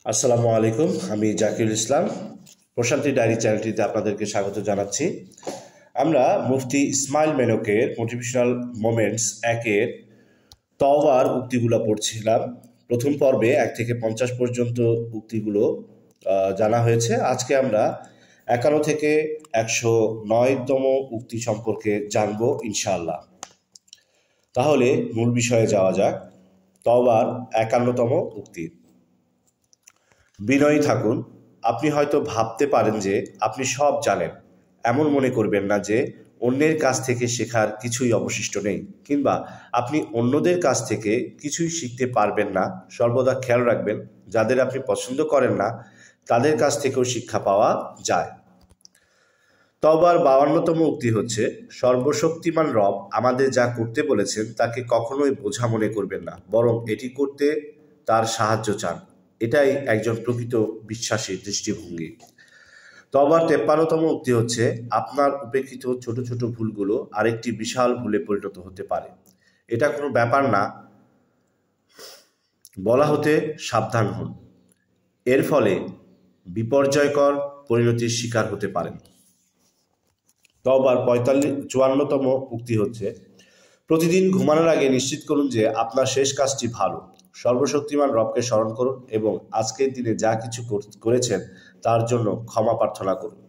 আসসালামু আলাইকুম। আমি জাকিরুল ইসলাম। প্রশান্তি ডায়েরি চ্যানেলটিতে আপনাদেরকে স্বাগত জানাচ্ছি। আমরা মুফতি ইসমাইল মেনকের মোটিভেশনাল মোমেন্টস একের তওবার উক্তিগুলো পড়ছিলাম। প্রথম পর্বে 1 থেকে 50 পর্যন্ত উক্তিগুলো জানা হয়েছে। আজকে আমরা 51 থেকে 109তম উক্তি সম্পর্কে জানবো ইনশাআল্লাহ। তাহলে মূল বিষয়ে যাওয়া যাক। তওবার 51তম উক্তি। বিনয়ী থাকুন। আপনি হয়তো ভাবতে পারেন যে আপনি সব জানেন। এমন মনে করবেন না যে অন্যের কাছ থেকে শেখার কিছুই অবশিষ্ট নেই, কিংবা আপনি অন্যদের কাছ থেকে কিছুই শিখতে পারবেন না। সর্বদা খেয়াল রাখবেন, যাদের আপনি পছন্দ করেন না তাদের কাছ থেকেও শিক্ষা পাওয়া যায়। তওবার 52তম উক্তি হচ্ছে, সর্বশক্তিমান রব আমাদের যা করতে বলেছেন তাকে কখনোই বোঝা মনে করবেন না, বরং এটি করতে তার সাহায্য চান। এটাই একজন প্রকৃত বিশ্বাসীর দৃষ্টিভঙ্গি। তওবার 53তম উক্তি হচ্ছে, আপনার উপেক্ষিত ছোট ছোট ভুলগুলো আরেকটি বিশাল ভুলে পরিণত হতে পারে। এটা কোনো ব্যাপার না বলা হতে সাবধান হন, এর ফলে বিপর্যয়কর পরিণতির শিকার হতে পারেন। তওবার 54তম উক্তি হচ্ছে, প্রতিদিন ঘুমানোর আগে নিশ্চিত করুন যে আপনার শেষ কাজটি ভালো। সর্বশক্তিমান রবকে স্মরণ করুন এবং আজকের দিনে যা কিছু করেছেন তার জন্য ক্ষমা প্রার্থনা করুন।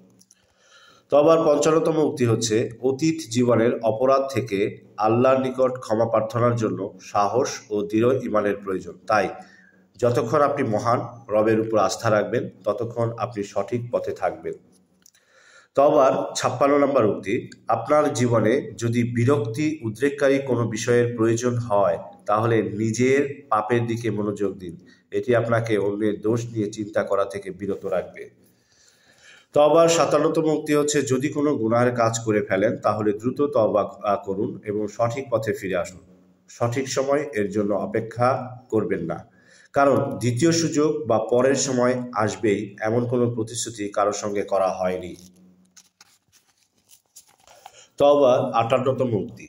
তওবার 55তম উক্তি হচ্ছে, অতীত জীবনের অপরাধ থেকে আল্লাহর নিকট ক্ষমা প্রার্থনার জন্য সাহস ও দৃঢ় ঈমানের প্রয়োজন। তাই যতক্ষণ আপনি মহান রবের উপর আস্থা রাখবেন ততক্ষণ আপনি সঠিক পথে থাকবেন। তওবার 56 নম্বর উক্তি, আপনার জীবনে যদি বিরক্তি উদ্রেককারী কোনো বিষয়ের প্রয়োজন হয় তাহলে নিজের পাপের দিকে মনোযোগ দিন। এটি আপনাকে অন্যের দোষ নিয়ে চিন্তা করা থেকে বিরত রাখবে। তওবার 57তম উক্তি হচ্ছে, যদি কোনো গুনাহের কাজ করে ফেলেন তাহলে দ্রুত তওবা করুন এবং সঠিক পথে ফিরে আসুন। সঠিক সময় এর জন্য অপেক্ষা করবেন না, কারণ দ্বিতীয় সুযোগ বা পরের সময় আসবেই এমন কোনো প্রতিশ্রুতি কারোর সঙ্গে করা হয়নি। তওবার 58তম উক্তি,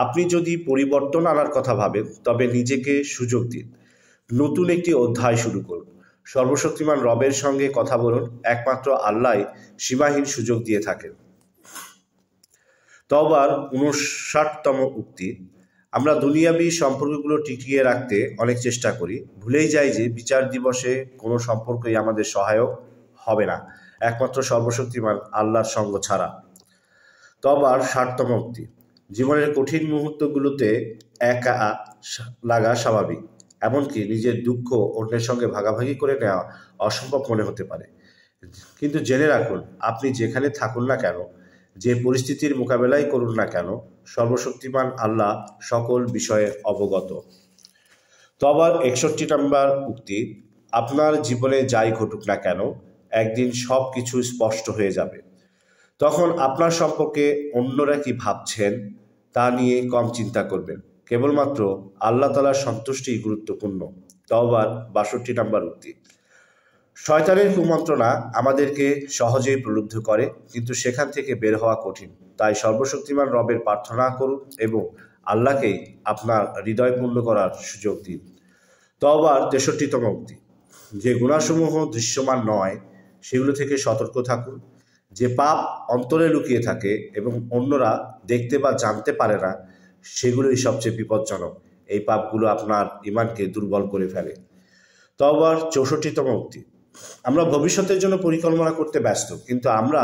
আপনি যদি পরিবর্তন আনার কথা ভাবেন তবে নিজেকে সুযোগ দিন। নতুন একটি অধ্যায় শুরু করুন। সর্বশক্তিমান রবের সঙ্গে কথা বলুন। একমাত্র আল্লাহই সীমাহীন সুযোগ দিয়ে থাকেন। তওবার 59তম উক্তি, আমরা দুনিয়াবী সম্পর্কগুলো টিকিয়ে রাখতে অনেক চেষ্টা করি, ভুলেই যাই যে বিচার দিবসে কোনো সম্পর্কই আমাদের সহায়ক হবে না একমাত্র সর্বশক্তিমান আল্লাহর সঙ্গ ছাড়া। তওবার 60তম উক্তি, জীবনের কঠিন মুহূর্তগুলোতে একা লাগা স্বাভাবিক, এমনকি নিজের দুঃখ অন্যের সঙ্গে ভাগাভাগি করে নেওয়া অসম্ভব মনে হতে পারে, কিন্তু জেনে রাখুন, আপনি যেখানে থাকুন না কেন, যে পরিস্থিতির মোকাবেলাই করুন না কেন, সর্বশক্তিমান আল্লাহ সকল বিষয়ে অবগত। তওবার 61 নম্বর উক্তি, আপনার জীবনে যাই ঘটুক না কেন একদিন সব কিছু স্পষ্ট হয়ে যাবে। তখন আপনার সম্পর্কে অন্যরা কি ভাবছেন তা নিয়ে কম চিন্তা করবেন। কেবলমাত্র আল্লাহ তাআলার সন্তুষ্টিই গুরুত্বপূর্ণ। তওবার 62 নম্বর উক্তি, শয়তানের কুমন্ত্রণা আমাদেরকে সহজেই প্রলুব্ধ করে, কিন্তু সেখান থেকে বের হওয়া কঠিন। তাই সর্বশক্তিমান রবের প্রার্থনা করুন এবং আল্লাহকেই আপনার হৃদয় পূর্ণ করার সুযোগ দিন। তওবার 63তম উক্তি, যে গুনাহসমূহ দৃশ্যমান নয় সেগুলো থেকে সতর্ক থাকুন। যে পাপ অন্তরে লুকিয়ে থাকে এবং অন্যরা দেখতে বা জানতে পারে না সেগুলোই সবচেয়ে বিপজ্জনক। এই পাপগুলো আপনার ঈমানকে দুর্বল করে ফেলে। তওবার 64তম উক্তি, আমরা ভবিষ্যতের জন্য পরিকল্পনা করতে ব্যস্ত, কিন্তু আমরা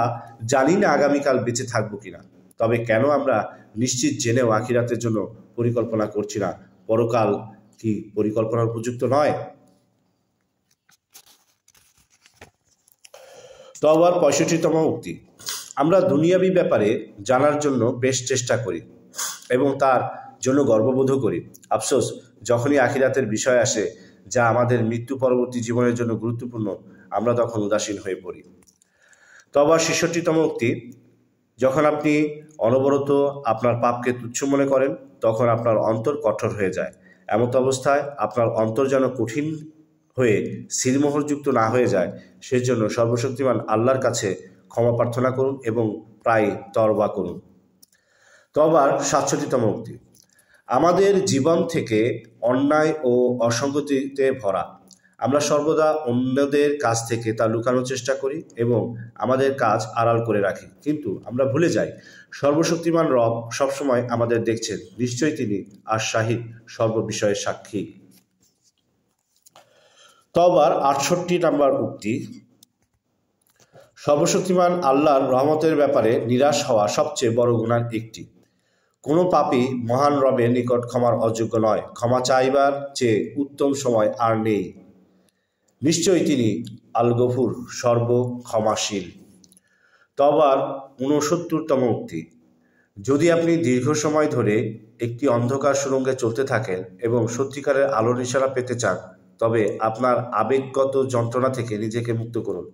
জানি না আগামীকাল বেঁচে থাকবো কিনা। তবে কেন আমরা নিশ্চিত জেনেও আখিরাতের জন্য পরিকল্পনা করছি না? পরকাল কি পরিকল্পনার উপযুক্ত নয়? তওবার 65তম উক্তি, আমরা দুনিয়াবী ব্যাপারে জানার জন্য বেশ চেষ্টা করি এবং তার জন্য গর্ববোধ করি। আফসোস, যখনই আখিরাতের বিষয় আসে যা আমাদের মৃত্যু পরবর্তী জীবনের জন্য গুরুত্বপূর্ণ, আমরা তখন উদাসীন হয়ে পড়ি। তওবার 66তম উক্তি, যখন আপনি অনবরত আপনার পাপকে তুচ্ছ মনে করেন তখন আপনার অন্তর কঠোর হয়ে যায়। এমত অবস্থায় আপনার অন্তর যেন কঠিন হয়ে সিলমোহরযুক্ত না হয়ে যায়, সেজন্য সর্বশক্তিমান আল্লাহর কাছে ক্ষমা প্রার্থনা করুন এবং প্রায় তওবা করুন। তওবার 67তম উক্তি, আমাদের জীবন থেকে অন্যায় ও অসঙ্গতিতে ভরা। আমরা সর্বদা অন্যদের কাছ থেকে তা লুকানোর চেষ্টা করি এবং আমাদের কাজ আড়াল করে রাখি, কিন্তু আমরা ভুলে যাই সর্বশক্তিমান রব সবসময় আমাদের দেখছেন। নিশ্চয়ই তিনি আর শাহিদ সর্ববিষয়ের সাক্ষী। তওবার 68 নম্বর উক্তি। সর্বশক্তিমান আল্লাহর রহমতের ব্যাপারে নিরাশ হওয়া সবচেয়ে বড় গুনাহ একটি। কোনো পাপী মহান রবের নিকট ক্ষমার অযোগ্য নয়। ক্ষমা চাইবার চেয়ে উত্তম সময় আর নেই। নিশ্চয়ই তিনি আল গফুর, সর্বক্ষমাশীল। তওবার 69তম উক্তি। যদি আপনি দীর্ঘ সময় ধরে একটি অন্ধকার সুড়ঙ্গে চলতে থাকেন এবং সত্যিকারের আলোর ইশারা পেতে চান, তবে আপনার আবেগগত যন্ত্রণা থেকে নিজেকে মুক্ত করুন।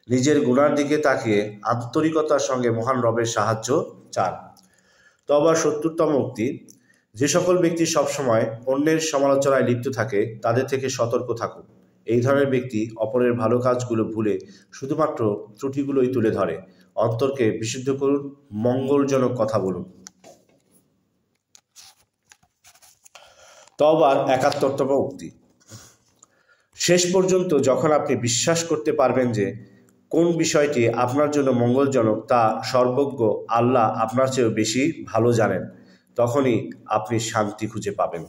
নিজের গুনার দিকে তাকিয়ে আন্তরিকতার সঙ্গে মহান রবের সাহায্য চান। তওবার 70তম উক্তি। যে সকল ব্যক্তি সবসময় অন্যের সমালোচনায় লিপ্ত থাকে তাদের থেকে সতর্ক থাকুন। এই ধরনের ব্যক্তি অপরের ভালো কাজগুলো ভুলে শুধুমাত্র ত্রুটিগুলোই তুলে ধরে। অন্তরকে বিশুদ্ধ করুন, মঙ্গলজনক কথা বলুন। তওবার 71তম উক্তি। শেষ পর্যন্ত যখন আপনি বিশ্বাস করতে পারবেন যে কোন বিষয়টি আপনার জন্য মঙ্গলজনক তা সর্বজ্ঞ আল্লাহ আপনার চেয়েও বেশি ভালো জানেন, তখনই আপনি শান্তি খুঁজে পাবেন।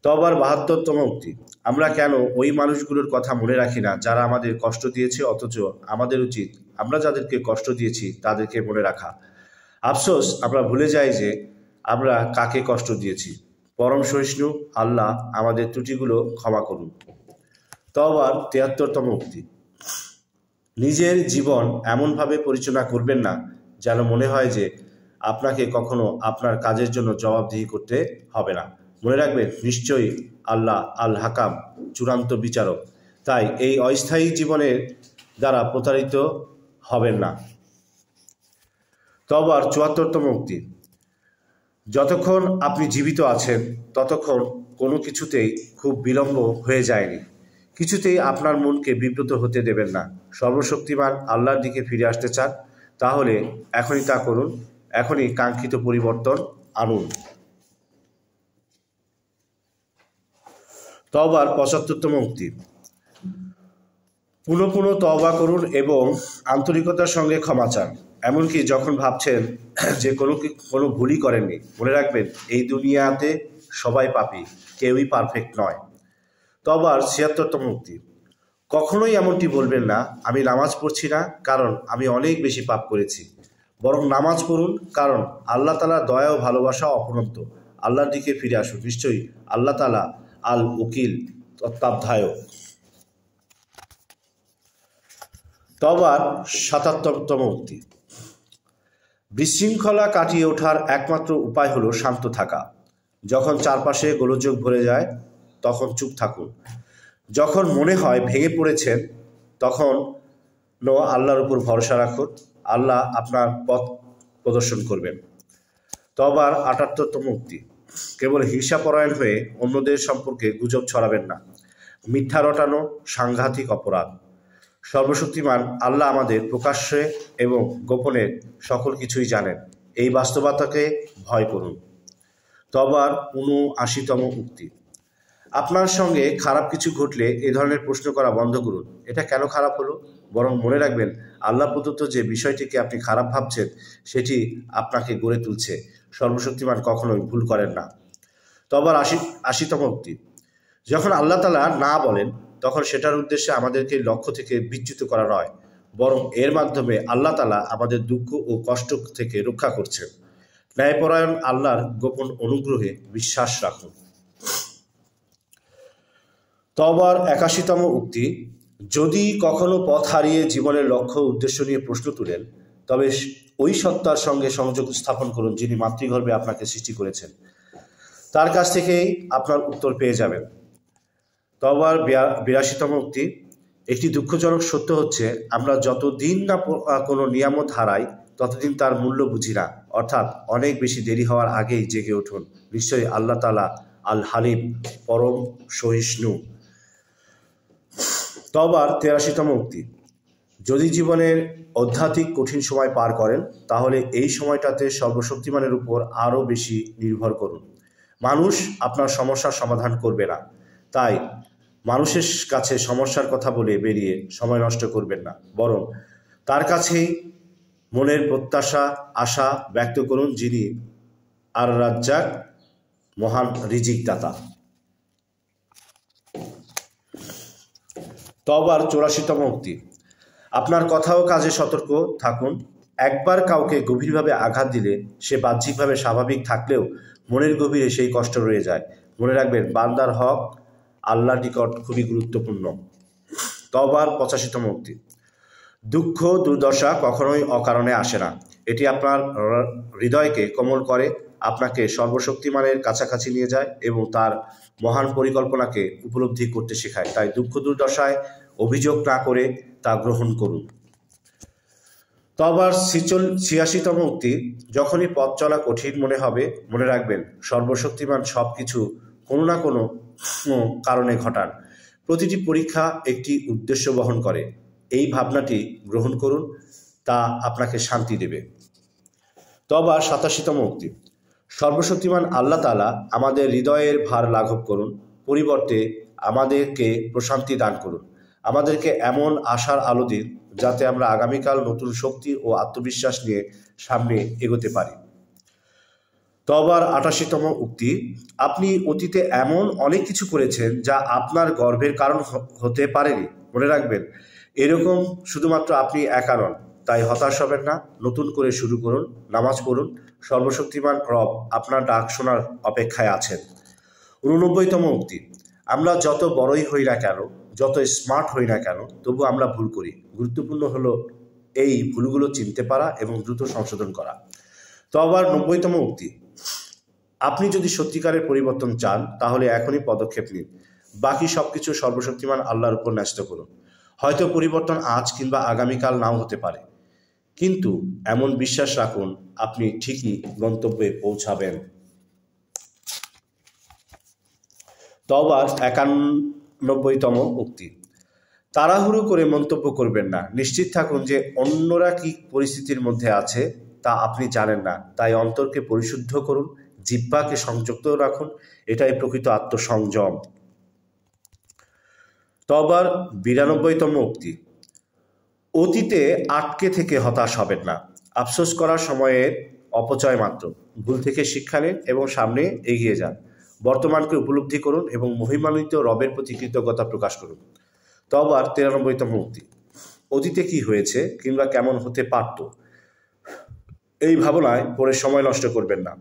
তওবার 72তম উক্তি। আমরা কেন ওই মানুষগুলোর কথা মনে রাখি না যারা আমাদের কষ্ট দিয়েছে, অথচ আমাদের উচিত আমরা যাদেরকে কষ্ট দিয়েছি তাদেরকে মনে রাখা। আফসোস, আমরা ভুলে যাই যে আমরা কাকে কষ্ট দিয়েছি। পরম সহিষ্ণু আল্লাহ আমাদের ত্রুটিগুলো ক্ষমা করুন। তওবার 73তম উক্তি। নিজের জীবন এমনভাবে পরিচালনা করবেন না যেন মনে হয় যে আপনাকে কখনো আপনার কাজের জন্য জবাবদিহি করতে হবে না। মনে রাখবেন, নিশ্চয়ই আল্লাহ আল হাকাম, চূড়ান্ত বিচারক। তাই এই অস্থায়ী জীবনের দ্বারা প্রতারিত হবেন না। তওবার 74তম উক্তি। যতক্ষণ আপনি জীবিত আছেন ততক্ষণ কোনো কিছুতেই খুব বিলম্ব হয়ে যায়নি। কিছুতেই আপনার মনকে বিব্রত হতে দেবেন না। সর্বশক্তিমান আল্লাহর দিকে ফিরে আসতে চান, তাহলে এখনই তা করুন। এখনই কাঙ্ক্ষিত পরিবর্তন আনুন। তওবার 75তম উক্তি। পুনঃ পুনঃ তওবা করুন এবং আন্তরিকতার সঙ্গে ক্ষমা চান, এমনকি যখন ভাবছেন যে কোনো ভুলই করেননি। মনে রাখবেন, এই দুনিয়াতে সবাই পাপী, কেউই পারফেক্ট নয়। তওবার 76তম উক্তি। কখনোই এমনটি বলবেন না, আমি নামাজ পড়ছি না কারণ আমি অনেক বেশি পাপ করেছি। বরং নামাজ পড়ুন, কারণ আল্লাহ তাআলার দয়া ও ভালোবাসা অফুরন্ত। আল্লাহর দিকে ফিরে আসুন, নিশ্চয়ই আল্লাহ তাআলা আল উকিল, তত্ত্বাবধায়ক। তওবার 77তম উক্তি। বিশৃঙ্খলা কাটিয়ে ওঠার একমাত্র উপায় হলো শান্ত থাকা। যখন চারপাশে গোলযোগ ভরে যায় তখন চুপ থাকুন। যখন মনে হয় ভেঙে পড়েছেন তখন আল্লাহর উপর ভরসা রাখুন। আল্লাহ আপনার পথ প্রদর্শন করবেন। তওবার 78তম উক্তি। কেবল হিংসাপরায়ণ হয়ে অন্যদের সম্পর্কে গুজব ছড়াবেন না। মিথ্যা রটানো সাংঘাতিক অপরাধ। সর্বশক্তিমান আল্লাহ আমাদের প্রকাশ্যে এবং গোপনে সকল কিছুই জানেন। এই বাস্তবতাকে ভয় করুন। তওবার 79তম উক্তি। আপনার সঙ্গে খারাপ কিছু ঘটলে এ ধরনের প্রশ্ন করা বন্ধ করুন। এটা কেন খারাপ হলো? বরং মনে রাখবেন, আল্লাহ প্রদত্ত যে বিষয়টিকে আপনি খারাপ ভাবছেন সেটি আপনাকে গড়ে তুলছে। সর্বশক্তিমান কখনোই ভুল করেন না। তওবার 80তম উক্তি। যখন আল্লাহ তাআলা না বলেন তখন সেটার উদ্দেশ্যে আমাদেরকে লক্ষ্য থেকে বিচ্যুত করা নয়, বরং এর মাধ্যমে আল্লাহ তাআলা আমাদের দুঃখ ও কষ্ট থেকে রক্ষা করছেন। ন্যায়পরায়ণ আল্লাহর গোপন অনুগ্রহে বিশ্বাস রাখুন। তওবার 81তম উক্তি। যদি কখনো পথ হারিয়ে জীবনের লক্ষ্য উদ্দেশ্য নিয়ে প্রশ্ন তুলেন, তবে ওই সত্তার সঙ্গে সংযোগ স্থাপন করুন যিনি মাতৃগর্ভে আপনাকে সৃষ্টি করেছেন। তার কাছ থেকেই আপনার উত্তর পেয়ে যাবেন। তওবার 82তম উক্তি। একটি দুঃখজনক সত্য হচ্ছে, আমরা যতদিন না কোনো নিয়ামত হারাই ততদিন তার মূল্য বুঝি না। অর্থাৎ অনেক বেশি দেরি হওয়ার আগেই জেগে উঠুন। নিশ্চয়ই আল্লাহ তাআলা আল হালিম, পরম সহিষ্ণু। তওবার 83তম উক্তি। যদি জীবনের আধ্যাত্মিক কঠিন সময় পার করেন তাহলে এই সময়টাতে সর্বশক্তিমানের উপর আরও বেশি নির্ভর করুন। মানুষ আপনার সমস্যার সমাধান করবে না, তাই মানুষের কাছে সমস্যার কথা বলে বেরিয়ে সময় নষ্ট করবেন না, বরং তার কাছেই মনের প্রত্যাশা আশা ব্যক্ত করুন, যিনি আর রাজ্জাক, মহান রিজিক দাতা। তওবার 84তম উক্তি। আপনার কথা ও কাজে সতর্ক থাকুন। একবার কাউকে গভীরভাবে আঘাত দিলে সে বাহ্যিকভাবে স্বাভাবিক থাকলেও মনের গভীরে সেই কষ্ট রয়ে যায়। মনে রাখবেন, বান্দার হক আল্লাহর নিকট খুবই গুরুত্বপূর্ণ। তওবার 85তম উক্তি। দুঃখ দুর্দশা কখনোই অকারণে আসে না। এটি আপনার হৃদয়কে কোমল করে, আপনাকে সর্বশক্তিমানের কাছাকাছি নিয়ে যায় এবং তার মহান পরিকল্পনাকে উপলব্ধি করতে শেখায়। তাই দুঃখ দুর্দশায় অভিযোগ না করে তা গ্রহণ করুন। তওবার 86তম উক্তি। যখনই পথ চলা কঠিন মনে হবে, মনে রাখবেন, সর্বশক্তিমান সব কিছু কোনো না কোনো কারণে ঘটান। প্রতিটি পরীক্ষা একটি উদ্দেশ্য বহন করে। এই ভাবনাটি গ্রহণ করুন, তা আপনাকে শান্তি দেবে। তওবার 87তম উক্তি। সর্বশক্তিমান আল্লাহ তাআলা আমাদের হৃদয়ের ভার লাঘব করুন, পরিবর্তে আমাদেরকে প্রশান্তি দান করুন। আমাদেরকে এমন আশার আলো দিন যাতে আমরা আগামীকাল নতুন শক্তি ও আত্মবিশ্বাস নিয়ে সামনে এগোতে পারি। তওবার 88তম উক্তি। আপনি অতীতে এমন অনেক কিছু করেছেন যা আপনার গর্বের কারণ হতে পারেনি। মনে রাখবেন, এরকম শুধুমাত্র আপনি একা নন। তাই হতাশ হবেন না, নতুন করে শুরু করুন, নামাজ পড়ুন। সর্বশক্তিমান রব আপনার ডাক শোনার অপেক্ষায় আছেন। 89তম উক্তি। আমরা যত বড়ই হই না কেন, যত স্মার্ট হই না কেন, তবু আমরা ভুল করি। গুরুত্বপূর্ণ হলো এই ভুলগুলো চিনতে পারা এবং দ্রুত সংশোধন করা। তওবার 90তম উক্তি। আপনি যদি সত্যিকারের পরিবর্তন চান, তাহলে এখনই পদক্ষেপ নিন। বাকি সবকিছু সর্বশক্তিমান আল্লাহর উপর ন্যস্ত করুন। হয়তো পরিবর্তন আজ কিংবা আগামীকাল নাও হতে পারে, কিন্তু এমন বিশ্বাস রাখুন, আপনি ঠিকই গন্তব্যে পৌঁছাবেন। তওবার 91তম উক্তি। তাড়াহুড়ো করে মন্তব্য করবেন না। নিশ্চিত থাকুন যে অন্যরা কি পরিস্থিতির মধ্যে আছে তা আপনি জানেন না। তাই অন্তরকে পরিশুদ্ধ করুন, জিহ্বাকে সংযুক্ত রাখুন। এটাই প্রকৃত আত্মসংযম। তওবার 92তম উক্তি। অতীতে আটকে থেকে হতাশ হবেন না। আফসোস করার সময়ের অপচয় মাত্র। ভুল থেকে শিক্ষা নিন এবং সামনে এগিয়ে যান। বর্তমানকে উপলব্ধি করুন এবং মহিমান্বিত রবের প্রতি কৃতজ্ঞতা প্রকাশ করুন। তওবার 93তম উক্তি। অতীতে কি হয়েছে কিংবা কেমন হতে পারত, এই ভাবনায় পড়ে সময় নষ্ট করবেন না।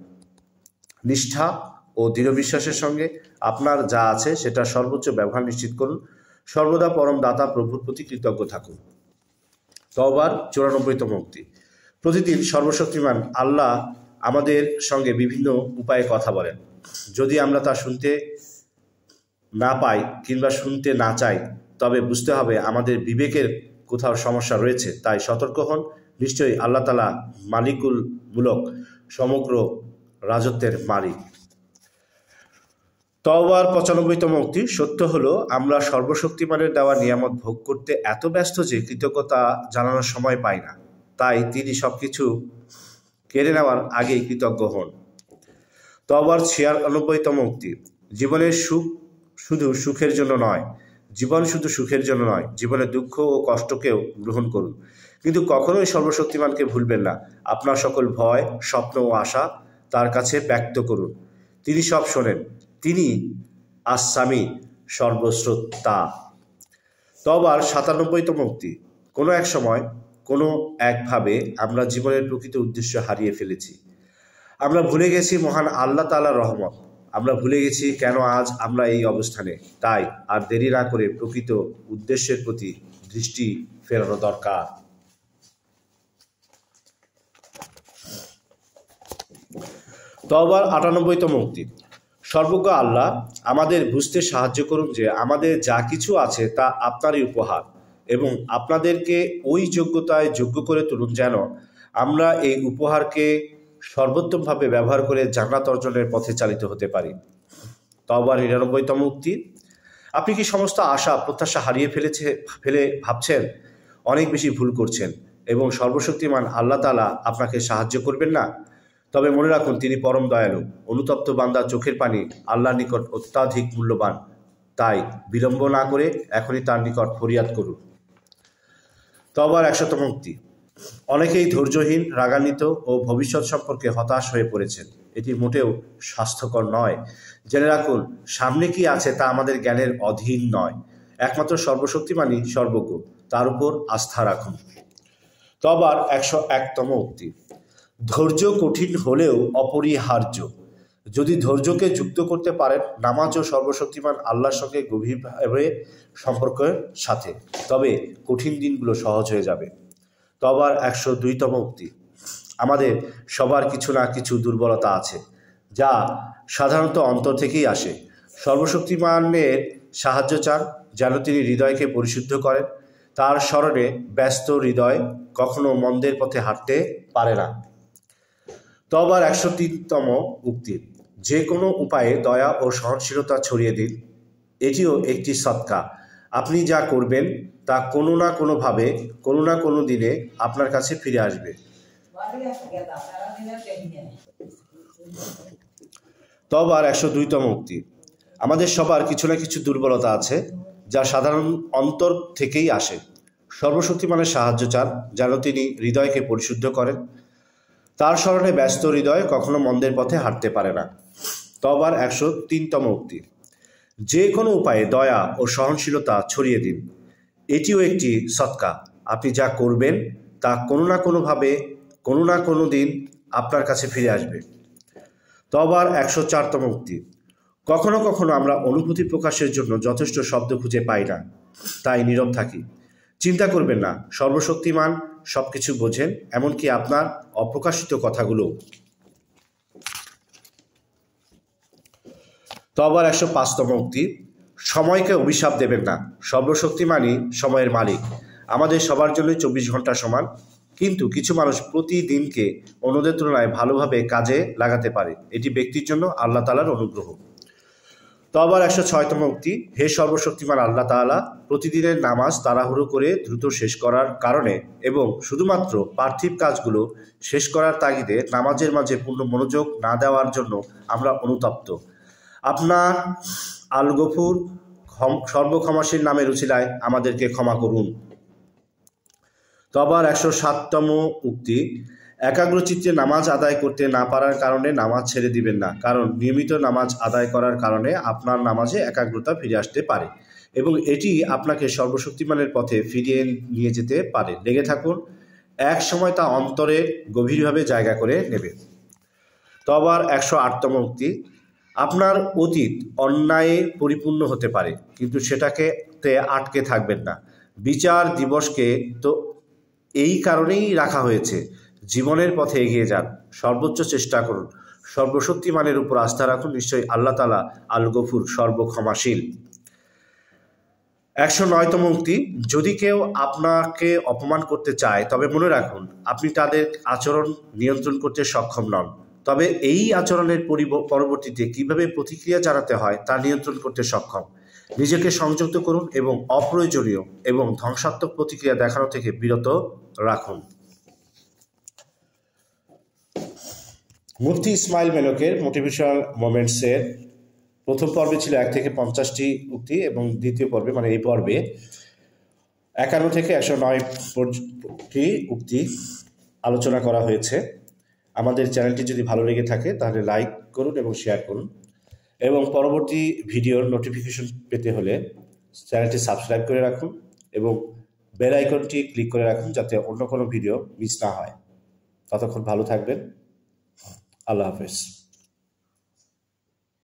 নিষ্ঠা ও দৃঢ় বিশ্বাসের সঙ্গে আপনার যা আছে সেটা সর্বোচ্চ ব্যবহার নিশ্চিত করুন। সর্বদা পরম দাতা প্রভুর প্রতি কৃতজ্ঞ থাকুন। তওবার 94তম উক্তি। প্রতিদিন সর্বশক্তিমান আল্লাহ আমাদের সঙ্গে বিভিন্ন উপায়ে কথা বলেন। যদি আমরা তা শুনতে না পাই কিংবা শুনতে না চাই, তবে বুঝতে হবে আমাদের বিবেকের কোথাও সমস্যা রয়েছে। তাই সতর্ক হন। নিশ্চয়ই আল্লাহ তাআলা মালিকুল মুলক, সমগ্র রাজত্বের মালিক। তওবার 95তম উক্তি। সত্য হলো, আমরা সর্বশক্তিমানের দেওয়া নিয়ামত ভোগ করতে এত ব্যস্ত যে কৃতজ্ঞতা জানানোর সময় পাই না। তাই তিনি সবকিছু কেড়ে নেওয়ার আগেই কৃতজ্ঞ হন। তওবার 96তম উক্তি। জীবনের সুখ শুধু সুখের জন্য নয়, জীবন শুধু সুখের জন্য নয়, জীবনের দুঃখ ও কষ্টকেও গ্রহণ করুন। কিন্তু কখনোই সর্বশক্তিমানকে ভুলবেন না। আপনার সকল ভয়, স্বপ্ন ও আশা তার কাছে ব্যক্ত করুন। তিনি সব শোনেন। তিনি আস-সামি, সর্বশ্রোতা। তওবার 97তম উক্তি। কোনো এক সময় কোনো একভাবে আমরা জীবনের প্রকৃত উদ্দেশ্য হারিয়ে ফেলেছি। আমরা ভুলে গেছি মহান আল্লাহ তাআলার রহমত। আমরা ভুলে গেছি কেন আজ আমরা এই অবস্থানে। তাই আর দেরি না করে প্রকৃত উদ্দেশ্যের প্রতি দৃষ্টি ফেরানো দরকার। তওবার 98তম উক্তি। সর্বজ্ঞ আল্লাহ আমাদের বুঝতে সাহায্য করুন যে আমাদের যা কিছু আছে তা আপনারই উপহার, এবং আপনাদেরকে ওই যোগ্যতায় যোগ্য করে তুলুন যেন আমরা এই উপহারকে সর্বোত্তমভাবে ব্যবহার করে জান্নাত অর্জনের পথে চালিত হতে পারি। তওবার 99তম উক্তি। আপনি কি সমস্ত আশা প্রত্যাশা হারিয়ে ফেলে ভাবছেন অনেক বেশি ভুল করছেন এবং সর্বশক্তিমান আল্লাহ তাআলা আপনাকে সাহায্য করবেন না? তবে মনে রাখুন, তিনি পরম দয়ালু। অনুতপ্ত বান্দার চোখের পানি আল্লাহর নিকট অত্যাধিক মূল্যবান। তাই বিলম্ব না করে এখনই তার নিকট ফরিয়াদ করুন। তওবার 100তম উক্তি। অনেকেই ধৈর্যহীন, রাগান্বিত ও ভবিষ্যৎ সম্পর্কে হতাশ হয়ে পড়েছেন। এটি মোটেও স্বাস্থ্যকর নয়। জেনে রাখুন, সামনে কি আছে তা আমাদের জ্ঞানের অধীন নয়। একমাত্র সর্বশক্তিমানই সর্বজ্ঞ, তার উপর আস্থা রাখুন। তওবার 101তম উক্তি। ধৈর্য কঠিন হলেও অপরিহার্য। যদি ধৈর্যকে যুক্ত করতে পারেন নামাজ ও সর্বশক্তিমান আল্লাহর সঙ্গে গভীরভাবে সম্পর্কের সাথে, তবে কঠিন দিনগুলো সহজ হয়ে যাবে। তওবার 102তম উক্তি। আমাদের সবার কিছু না কিছু দুর্বলতা আছে, যা সাধারণত অন্তর থেকেই আসে। সর্বশক্তিমানের সাহায্য চান যেন তিনি হৃদয়কে পরিশুদ্ধ করেন। তার স্মরণে ব্যস্ত হৃদয় কখনো মন্দের পথে হাঁটতে পারে না। তওবার 103তম উক্তি। যে কোনো উপায়ে দয়া ও সহনশীলতা ছড়িয়ে দিন। এটিও একটি সদকা। আপনি যা করবেন তা কোনো না কোনোভাবে কোনো না কোনো দিনে আপনার কাছে ফিরে আসবে। তওবার 102তম উক্তি। আমাদের সবার কিছু না কিছু দুর্বলতা আছে, যা সাধারণ অন্তর থেকেই আসে। সর্বশক্তিমানের সাহায্য চান যেন তিনি হৃদয়কে পরিশুদ্ধ করেন। তার স্মরণে ব্যস্ত হৃদয় কখনো মন্দের পথে হাঁটতে পারে না। তওবার 103তম উক্তি। যে কোনো উপায়ে দয়া ও সহনশীলতা ছড়িয়ে দিন। এটিও একটি সদকা। আপনি যা করবেন তা কোনো না কোনোভাবে কোনো না কোনো দিন আপনার কাছে ফিরে আসবে। তওবার 104তম উক্তি। কখনো কখনো আমরা অনুভূতি প্রকাশের জন্য যথেষ্ট শব্দ খুঁজে পাই না, তাই নীরব থাকি। চিন্তা করবেন না, সর্বশক্তিমান সব কিছু বোঝেন, এমনকি আপনার অপ্রকাশিত কথাগুলো। তওবার 105তম উক্তি। সময়কে অভিশাপ দেবেন না। সর্বশক্তিমানই সময়ের মালিক। আমাদের সবার জন্যই 24 ঘন্টা সমান, কিন্তু কিছু মানুষ প্রতিদিনকে অন্যদের তুলনায় ভালোভাবে কাজে লাগাতে পারে। এটি ব্যক্তির জন্য আল্লাহ তাআলার অনুগ্রহ। তওবার 106তম উক্তি। হে সর্বশক্তিমান আল্লাহ তাআলা, প্রতিদিনের নামাজ তাড়াহুড়ো করে দ্রুত শেষ করার কারণে এবং শুধুমাত্র পার্থিব কাজগুলো শেষ করার তাগিদে নামাজের মাঝে পূর্ণ মনোযোগ না দেওয়ার জন্য আমরা অনুতপ্ত। আপনার আল গফুর সর্বক্ষমাশীল নামের উছিলায় আমাদেরকে ক্ষমা করুন। তওবার 107তম উক্তি। একাগ্রচিত্তে নামাজ আদায় করতে না পারার কারণে নামাজ ছেড়ে দিবেন না, কারণ নিয়মিত নামাজ আদায় করার কারণে আপনার নামাজে একাগ্রতা ফিরে আসতে পারে এবং এটি আপনাকে সর্বশক্তিমানের পথে ফিরিয়ে নিয়ে যেতে পারে। লেগে থাকুন, এক সময় তা অন্তরে গভীরভাবে জায়গা করে নেবে। তওবার 108তম উক্তি। আপনার অতীত অন্যায়ে পরিপূর্ণ হতে পারে, কিন্তু সেটাকে আটকে থাকবেন না। বিচার দিবসকে তো এই কারণেই রাখা হয়েছে। জীবনের পথে এগিয়ে যান, সর্বোচ্চ চেষ্টা করুন, সর্বশক্তিমানের উপর আস্থা রাখুন। নিশ্চয়ই আল্লাহ তাআলা আল গফুর, সর্বক্ষমাশীল। 109তম উক্তি। যদি কেউ আপনাকে অপমান করতে চায় তবে মনে রাখুন আপনি তাদের আচরণ নিয়ন্ত্রণ করতে সক্ষম নন, তবে এই আচরণের পরবর্তীতে কিভাবে প্রতিক্রিয়া জানাতে হয় তা নিয়ন্ত্রণ করতে সক্ষম। নিজেকে সংযত করুন এবং অপ্রয়োজনীয় এবং ধ্বংসাত্মক প্রতিক্রিয়া দেখানো থেকে বিরত রাখুন। মুফতি ইসমাইল মেলকের মোটিভেশনাল মোমেন্টসের প্রথম পর্বে ছিল 1 থেকে 50টি উক্তি এবং দ্বিতীয় পর্বে মানে এই পর্বে 51 থেকে 109টি উক্তি আলোচনা করা হয়েছে। আমাদের চ্যানেলটি যদি ভালো লেগে থাকে তাহলে লাইক করুন এবং শেয়ার করুন, এবং পরবর্তী ভিডিওর নোটিফিকেশন পেতে হলে চ্যানেলটি সাবস্ক্রাইব করে রাখুন এবং বেল আইকনটি ক্লিক করে রাখুন যাতে অন্য কোনো ভিডিও মিস না হয়। ততক্ষণ ভালো থাকবেন। আল্লাহ হাফেজ।